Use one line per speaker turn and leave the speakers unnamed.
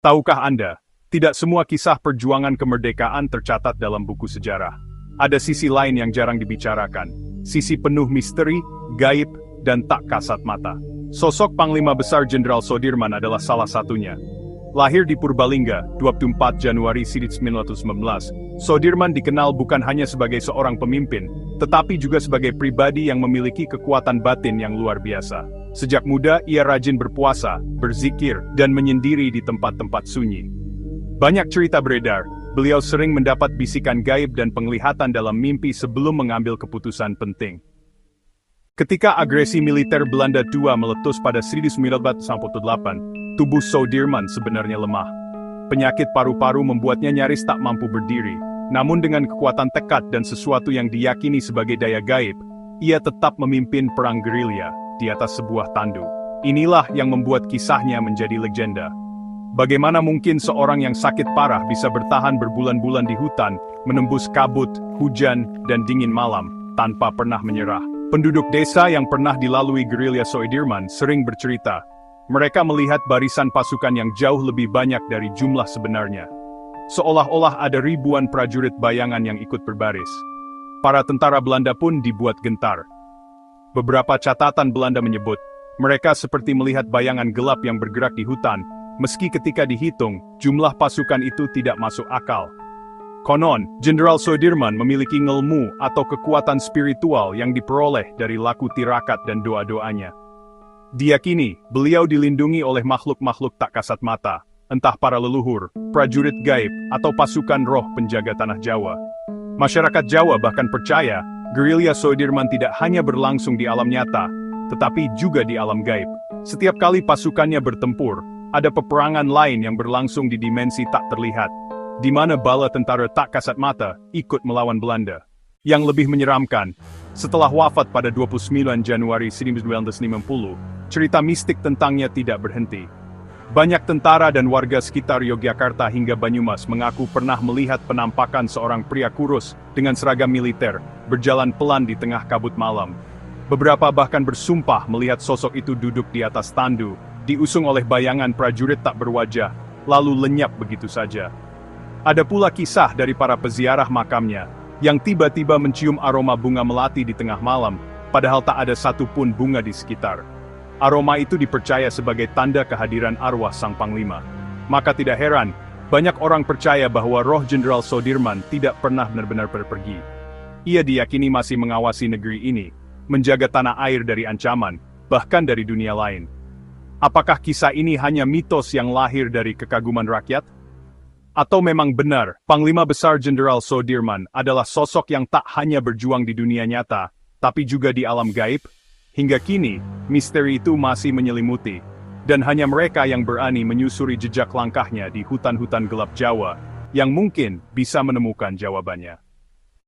Tahukah Anda, tidak semua kisah perjuangan kemerdekaan tercatat dalam buku sejarah. Ada sisi lain yang jarang dibicarakan, sisi penuh misteri, gaib, dan tak kasat mata. Sosok Panglima Besar Jenderal Soedirman adalah salah satunya. Lahir di Purbalingga, 24 Januari 1919, Soedirman dikenal bukan hanya sebagai seorang pemimpin, tetapi juga sebagai pribadi yang memiliki kekuatan batin yang luar biasa. Sejak muda, ia rajin berpuasa, berzikir, dan menyendiri di tempat-tempat sunyi. Banyak cerita beredar, beliau sering mendapat bisikan gaib dan penglihatan dalam mimpi sebelum mengambil keputusan penting. Ketika agresi militer Belanda II meletus pada 1948, tubuh Soedirman sebenarnya lemah. Penyakit paru-paru membuatnya nyaris tak mampu berdiri. Namun dengan kekuatan tekad dan sesuatu yang diyakini sebagai daya gaib, ia tetap memimpin perang gerilya di atas sebuah tandu. Inilah yang membuat kisahnya menjadi legenda. Bagaimana mungkin seorang yang sakit parah bisa bertahan berbulan-bulan di hutan, menembus kabut, hujan, dan dingin malam, tanpa pernah menyerah? Penduduk desa yang pernah dilalui gerilya Soedirman sering bercerita, mereka melihat barisan pasukan yang jauh lebih banyak dari jumlah sebenarnya. Seolah-olah ada ribuan prajurit bayangan yang ikut berbaris. Para tentara Belanda pun dibuat gentar. Beberapa catatan Belanda menyebut, mereka seperti melihat bayangan gelap yang bergerak di hutan, meski ketika dihitung, jumlah pasukan itu tidak masuk akal. Konon, Jenderal Soedirman memiliki ngelmu atau kekuatan spiritual yang diperoleh dari laku tirakat dan doa-doanya. Diyakini, beliau dilindungi oleh makhluk-makhluk tak kasat mata, entah para leluhur, prajurit gaib, atau pasukan roh penjaga tanah Jawa. Masyarakat Jawa bahkan percaya, gerilya Soedirman tidak hanya berlangsung di alam nyata, tetapi juga di alam gaib. Setiap kali pasukannya bertempur, ada peperangan lain yang berlangsung di dimensi tak terlihat, di mana bala tentara tak kasat mata ikut melawan Belanda. Yang lebih menyeramkan, setelah wafat pada 29 Januari 1950, cerita mistik tentangnya tidak berhenti. Banyak tentara dan warga sekitar Yogyakarta hingga Banyumas mengaku pernah melihat penampakan seorang pria kurus dengan seragam militer, berjalan pelan di tengah kabut malam. Beberapa bahkan bersumpah melihat sosok itu duduk di atas tandu, diusung oleh bayangan prajurit tak berwajah, lalu lenyap begitu saja. Ada pula kisah dari para peziarah makamnya, yang tiba-tiba mencium aroma bunga melati di tengah malam, padahal tak ada satupun bunga di sekitar. Aroma itu dipercaya sebagai tanda kehadiran arwah sang panglima. Maka tidak heran, banyak orang percaya bahwa roh Jenderal Soedirman tidak pernah benar-benar pergi. Ia diyakini masih mengawasi negeri ini, menjaga tanah air dari ancaman, bahkan dari dunia lain. Apakah kisah ini hanya mitos yang lahir dari kekaguman rakyat? Atau memang benar, Panglima Besar Jenderal Soedirman adalah sosok yang tak hanya berjuang di dunia nyata, tapi juga di alam gaib? Hingga kini, misteri itu masih menyelimuti, dan hanya mereka yang berani menyusuri jejak langkahnya di hutan-hutan gelap Jawa, yang mungkin bisa menemukan jawabannya.